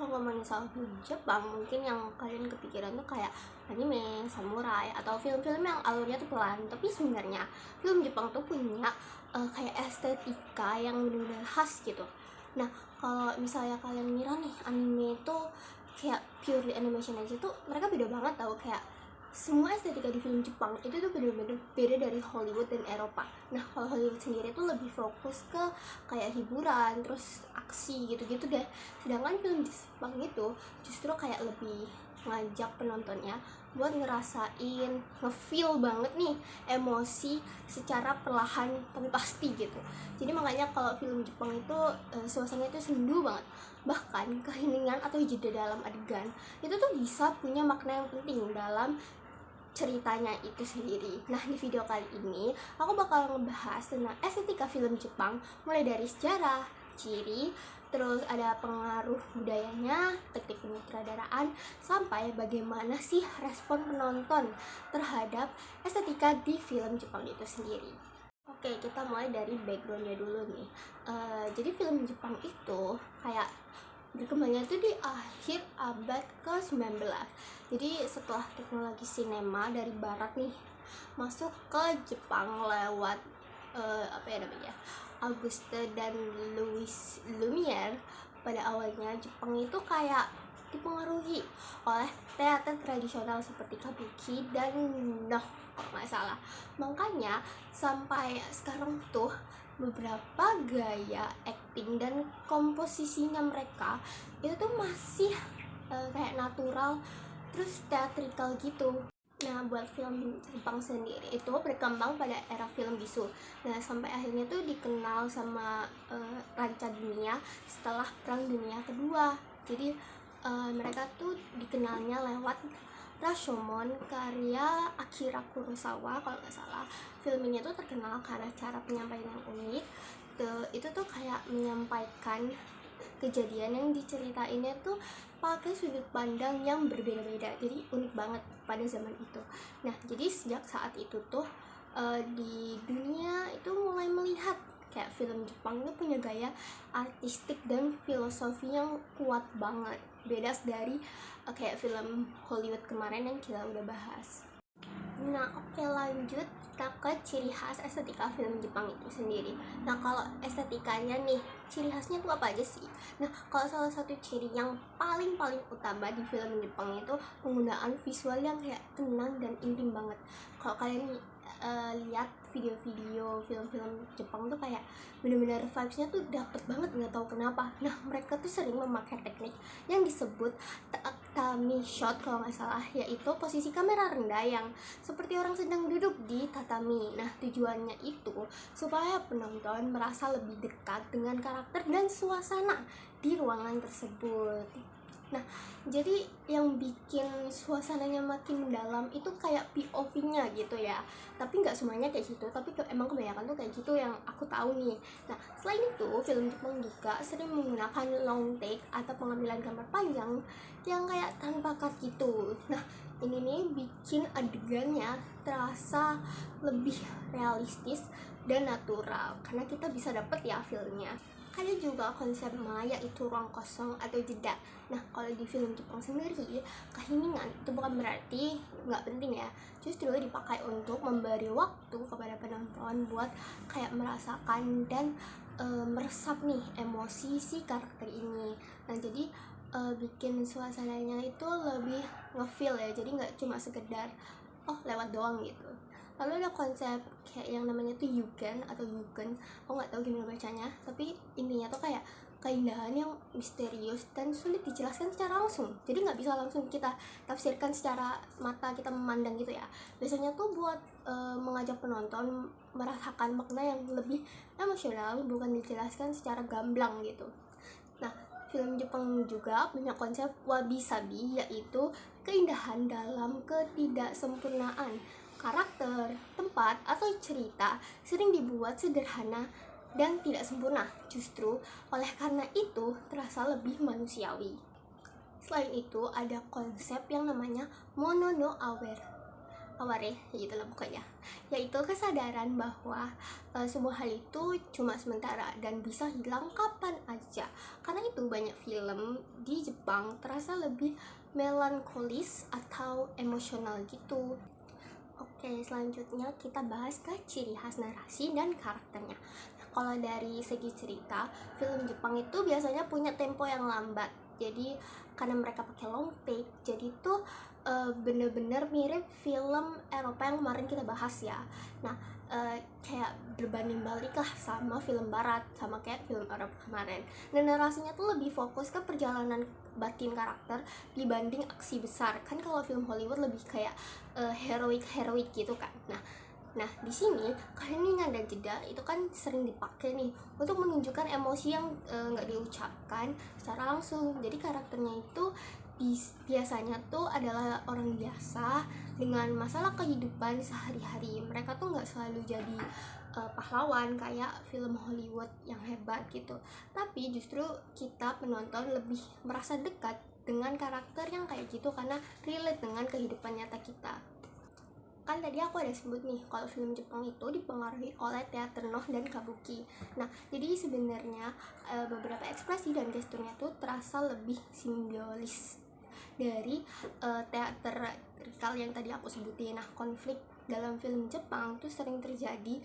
Kalau ngomongin soal film Jepang, mungkin yang kalian kepikiran tuh kayak anime, samurai, atau film-film yang alurnya tuh pelan. Tapi sebenarnya film Jepang tuh punya kayak estetika yang benar-benar khas gitu. Nah, kalau misalnya kalian ngira nih anime itu kayak purely animation aja tuh, mereka beda banget tau. Kayak semua estetika di film Jepang itu tuh bener-bener beda dari Hollywood dan Eropa. Nah, kalau Hollywood sendiri tuh lebih fokus ke kayak hiburan, terus aksi gitu-gitu deh. Sedangkan film Jepang itu justru kayak lebih ngajak penontonnya buat ngerasain, ngefeel banget nih emosi secara perlahan tapi pasti gitu. Jadi makanya kalau film Jepang itu suasananya itu sendu banget. Bahkan keheningan atau jeda dalam adegan itu tuh bisa punya makna yang penting dalam ceritanya itu sendiri. Nah, di video kali ini aku bakal ngebahas tentang estetika film Jepang, mulai dari sejarah, ciri, terus ada pengaruh budayanya, teknik penyutradaraan, sampai bagaimana sih respon penonton terhadap estetika di film Jepang itu sendiri. Oke, kita mulai dari backgroundnya dulu nih. Jadi film Jepang itu kayak berkembangnya itu di akhir abad ke-19. Jadi setelah teknologi sinema dari barat nih masuk ke Jepang lewat apa ya namanya, Auguste dan Louis Lumiere. Pada awalnya Jepang itu kayak dipengaruhi oleh teater tradisional seperti kabuki dan noh kalau nggak salah. Makanya sampai sekarang tuh beberapa gaya acting dan komposisinya mereka itu tuh masih kayak natural, terus teatrikal gitu. Nah, buat film Jepang sendiri itu berkembang pada era film bisu. Nah, sampai akhirnya tuh dikenal sama ranca dunia setelah Perang Dunia Kedua. Jadi mereka tuh dikenalnya lewat Rashomon karya Akira Kurosawa kalau nggak salah. Film ini tuh terkenal karena cara penyampaian yang unik. Itu tuh kayak menyampaikan kejadian yang diceritainnya tuh pakai sudut pandang yang berbeda-beda, jadi unik banget pada zaman itu. Nah, jadi sejak saat itu tuh di dunia itu mulai melihat kayak film Jepang itu punya gaya artistik dan filosofi yang kuat banget, beda dari kayak film Hollywood kemarin yang kita udah bahas. Nah, oke, lanjut kita ke ciri khas estetika film Jepang itu sendiri. Nah, kalau estetikanya nih, ciri khasnya tuh apa aja sih? Nah, kalau salah satu ciri yang paling utama di film Jepang itu penggunaan visual yang kayak tenang dan intim banget. Kalau kalian lihat video-video film-film Jepang tuh kayak bener-bener vibes-nya tuh dapet banget, nggak tahu kenapa. Nah, mereka tuh sering memakai teknik yang disebut tatami shot kalau nggak salah, yaitu posisi kamera rendah yang seperti orang sedang duduk di tatami. Nah, tujuannya itu supaya penonton merasa lebih dekat dengan karakter dan suasana di ruangan tersebut. Nah, jadi yang bikin suasananya makin mendalam itu kayak POV-nya gitu ya. Tapi nggak semuanya kayak gitu, tapi emang kebanyakan tuh kayak gitu yang aku tahu nih. Nah, selain itu, film Jepang juga sering menggunakan long take atau pengambilan gambar panjang yang kayak tanpa cut gitu. Nah, ini nih bikin adegannya terasa lebih realistis dan natural karena kita bisa dapet ya feelnya. Ada juga konsep maya itu ruang kosong atau jeda. Nah, kalau di film Jepang sendiri, keheningan itu bukan berarti nggak penting ya. Justru dipakai untuk memberi waktu kepada penonton buat kayak merasakan dan meresap nih emosi si karakter ini. Nah, jadi bikin suasananya itu lebih ngefeel ya. Jadi nggak cuma sekedar oh lewat doang gitu. Lalu ada konsep kayak yang namanya tuh Yugen atau Yugen, aku nggak tahu gimana bacanya, tapi intinya tuh kayak keindahan yang misterius dan sulit dijelaskan secara langsung. Jadi nggak bisa langsung kita tafsirkan secara mata kita memandang gitu ya. Biasanya tuh buat mengajak penonton merasakan makna yang lebih emosional, bukan dijelaskan secara gamblang gitu. Nah, film Jepang juga punya konsep wabi-sabi, yaitu keindahan dalam ketidaksempurnaan. Karakter, tempat, atau cerita sering dibuat sederhana dan tidak sempurna. Justru oleh karena itu terasa lebih manusiawi. Selain itu, ada konsep yang namanya mono no aware aware gitu lah pokoknya, yaitu kesadaran bahwa semua hal itu cuma sementara dan bisa hilang kapan aja. Karena itu banyak film di Jepang terasa lebih melankolis atau emosional gitu. Oke, selanjutnya kita bahas ke ciri khas narasi dan karakternya. Nah, kalau dari segi cerita, film Jepang itu biasanya punya tempo yang lambat. Jadi karena mereka pakai long take, jadi tuh bener-bener mirip film Eropa yang kemarin kita bahas ya. Nah, kayak berbanding balik lah sama film Barat, sama kayak film Eropa kemarin. Dan narasinya tuh lebih fokus ke perjalanan batin karakter dibanding aksi besar. Kan kalau film Hollywood lebih kayak heroik gitu kan. Nah di sini keheningan dan jeda itu kan sering dipakai nih untuk menunjukkan emosi yang nggak diucapkan secara langsung. Jadi karakternya itu biasanya tuh adalah orang biasa dengan masalah kehidupan sehari-hari. Mereka tuh nggak selalu jadi pahlawan kayak film Hollywood yang hebat gitu, tapi justru kita penonton lebih merasa dekat dengan karakter yang kayak gitu karena relate dengan kehidupan nyata kita. Kan tadi aku ada sebut nih kalau film Jepang itu dipengaruhi oleh teater Noh dan kabuki. Nah, jadi sebenarnya beberapa ekspresi dan gesturnya tuh terasa lebih simbolis dari teatrikal yang tadi aku sebutin. Nah, konflik dalam film Jepang tuh sering terjadi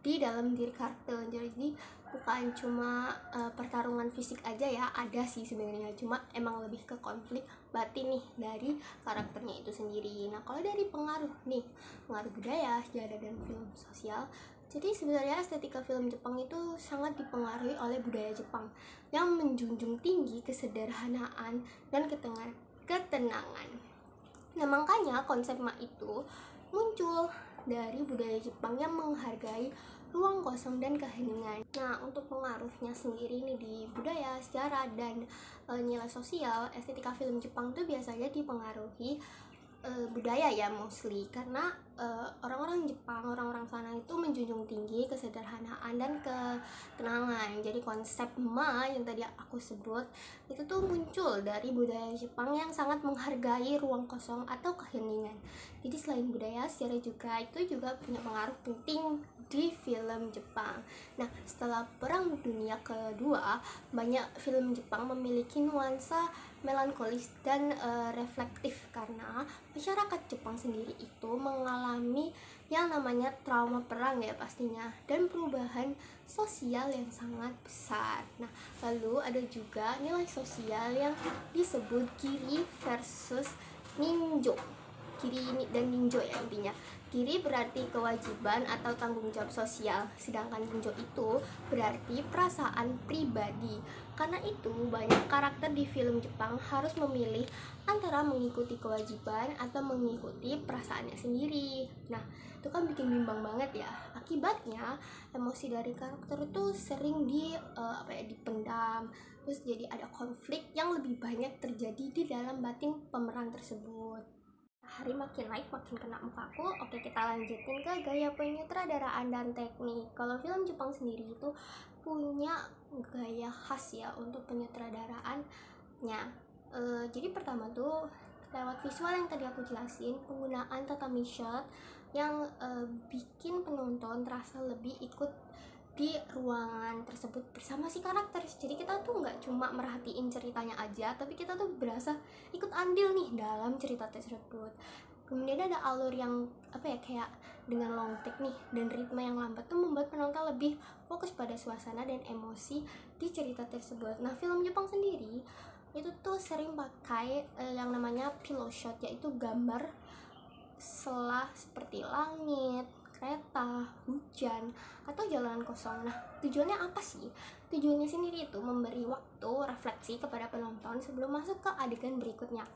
di dalam diri karakter. Jadi bukan cuma pertarungan fisik aja ya, ada sih sebenarnya, cuma emang lebih ke konflik batin nih dari karakternya itu sendiri. Nah, kalau dari pengaruh budaya, sejarah dan film sosial, jadi sebenarnya estetika film Jepang itu sangat dipengaruhi oleh budaya Jepang yang menjunjung tinggi kesederhanaan dan ketenangan. Nah, makanya konsep ma itu muncul dari budaya Jepang yang menghargai ruang kosong dan keheningan. Nah, untuk pengaruhnya sendiri nih di budaya, sejarah, dan nilai sosial, estetika film Jepang tuh biasanya dipengaruhi budaya ya mostly, karena orang-orang Jepang, orang-orang sana itu menjunjung tinggi kesederhanaan dan ketenangan. Jadi konsep ma yang tadi aku sebut itu tuh muncul dari budaya Jepang yang sangat menghargai ruang kosong atau keheningan. Jadi selain budaya, sejarah itu juga punya pengaruh penting di film Jepang. Nah, setelah Perang Dunia Kedua, banyak film Jepang memiliki nuansa melankolis dan reflektif karena masyarakat Jepang sendiri itu mengalami yang namanya trauma perang ya pastinya, dan perubahan sosial yang sangat besar. Nah, lalu ada juga nilai sosial yang disebut kiri versus ninjo. Kiri dan ninjo ya intinya. Kiri berarti kewajiban atau tanggung jawab sosial, sedangkan ninjo itu berarti perasaan pribadi. Karena itu banyak karakter di film Jepang harus memilih antara mengikuti kewajiban atau mengikuti perasaannya sendiri. Nah, itu kan bikin bimbang banget ya. Akibatnya emosi dari karakter itu sering dipendam. Terus jadi ada konflik yang lebih banyak terjadi di dalam batin pemeran tersebut. Hari makin naik makin kena mukaku. Oke, kita lanjutin ke gaya penyutradaraan dan teknik. Kalau film Jepang sendiri itu punya gaya khas ya untuk penyutradaraannya. Jadi pertama tuh lewat visual yang tadi aku jelasin, penggunaan tatami shot yang bikin penonton terasa lebih ikut di ruangan tersebut bersama si karakter. Jadi kita tuh nggak cuma merhatiin ceritanya aja, tapi kita tuh berasa ikut andil nih dalam cerita tersebut. Kemudian ada alur yang kayak dengan long take nih dan ritme yang lambat tuh membuat penonton lebih fokus pada suasana dan emosi di cerita tersebut. Nah, film Jepang sendiri itu tuh sering pakai yang namanya pillow shot, yaitu gambar selah seperti langit, kereta, hujan, atau jalanan kosong. Nah, tujuannya apa sih? Tujuannya sendiri itu memberi waktu refleksi kepada penonton sebelum masuk ke adegan berikutnya.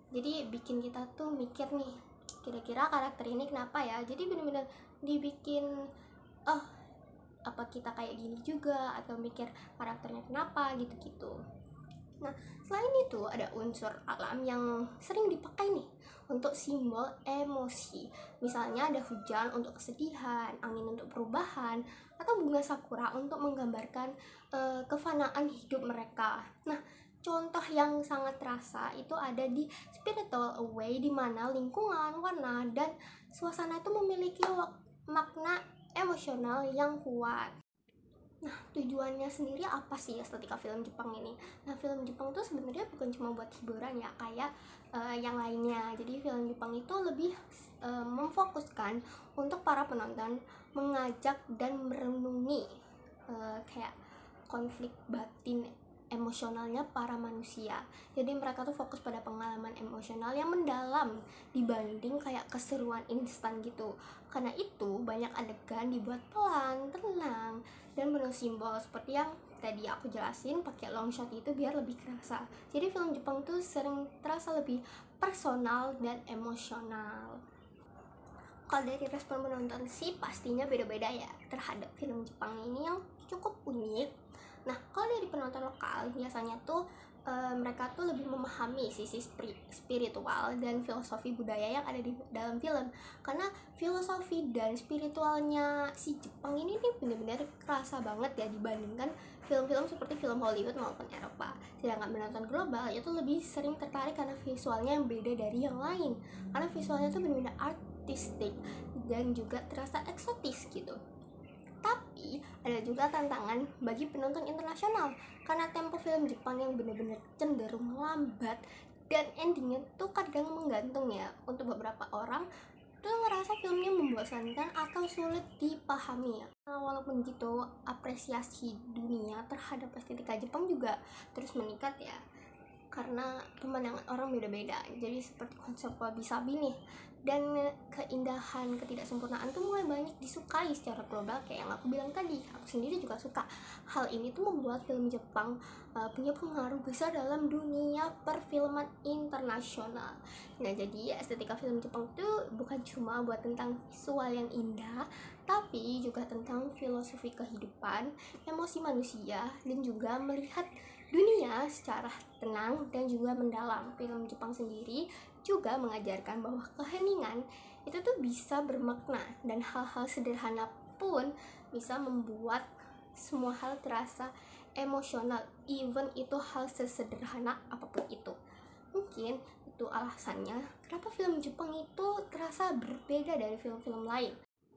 Jadi bikin kita tuh mikir nih, kira-kira karakter ini kenapa ya? Jadi bener-bener dibikin, apa kita kayak gini juga, atau mikir karakternya kenapa gitu-gitu. Nah, selain itu ada unsur alam yang sering dipakai nih untuk simbol emosi. Misalnya ada hujan untuk kesedihan, angin untuk perubahan, atau bunga sakura untuk menggambarkan kefanaan hidup mereka. Nah, contoh contoh yang sangat terasa itu ada di Spirited Away, di mana lingkungan, warna, dan suasana itu memiliki makna emosional yang kuat. Nah, tujuannya sendiri apa sih estetika film Jepang ini? Nah, film Jepang tuh sebenarnya bukan cuma buat hiburan ya, kayak yang lainnya. Jadi film Jepang itu lebih memfokuskan untuk para penonton, mengajak dan merenungi kayak konflik batin emosionalnya para manusia. Jadi mereka tuh fokus pada pengalaman emosional yang mendalam dibanding kayak keseruan instan gitu. Karena itu banyak adegan dibuat pelan, tenang, dan penuh simbol seperti yang tadi aku jelasin, pakai long shot itu biar lebih kerasa. Jadi film Jepang tuh sering terasa lebih personal dan emosional. Kalau dari respon penonton sih pastinya beda-beda ya terhadap film Jepang ini yang cukup unik. Nah, kalau dari penonton lokal biasanya tuh mereka tuh lebih memahami sisi spiritual dan filosofi budaya yang ada di dalam film, karena filosofi dan spiritualnya si Jepang ini nih benar-benar kerasa banget ya dibandingkan film-film seperti film Hollywood maupun Eropa. Sedangkan penonton global itu lebih sering tertarik karena visualnya yang beda dari yang lain, karena visualnya tuh benar-benar artistik dan juga terasa eksotis gitu. Tapi ada juga tantangan bagi penonton internasional karena tempo film Jepang yang benar-benar cenderung lambat dan endingnya tuh kadang menggantung ya. Untuk beberapa orang tuh ngerasa filmnya membosankan atau sulit dipahami ya. Nah, walaupun gitu, apresiasi dunia terhadap estetika Jepang juga terus meningkat ya, karena pemandangan orang beda-beda. Jadi seperti konsep wabi-sabi nih, dan keindahan ketidaksempurnaan tuh mulai banyak disukai secara global kayak yang aku bilang tadi. Aku sendiri juga suka. Hal ini tuh membuat film Jepang punya pengaruh besar dalam dunia perfilman internasional. Nah, jadi estetika film Jepang tuh bukan cuma buat tentang visual yang indah, tapi juga tentang filosofi kehidupan, emosi manusia, dan juga melihat dunia secara tenang dan juga mendalam. Film Jepang sendiri juga mengajarkan bahwa keheningan itu tuh bisa bermakna, dan hal-hal sederhana pun bisa membuat semua hal terasa emosional, even itu hal sesederhana apapun itu. Mungkin itu alasannya kenapa film Jepang itu terasa berbeda dari film-film lain.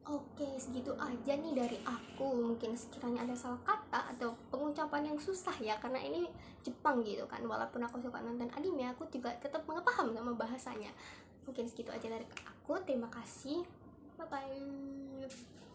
Oke, segitu aja nih dari aku. Mungkin sekiranya ada salah kata atau pengucapan yang susah ya, karena ini Jepang gitu kan. Walaupun aku suka nonton anime, aku juga tetap nggak paham sama bahasanya. Mungkin segitu aja dari aku. Terima kasih. Bye-bye.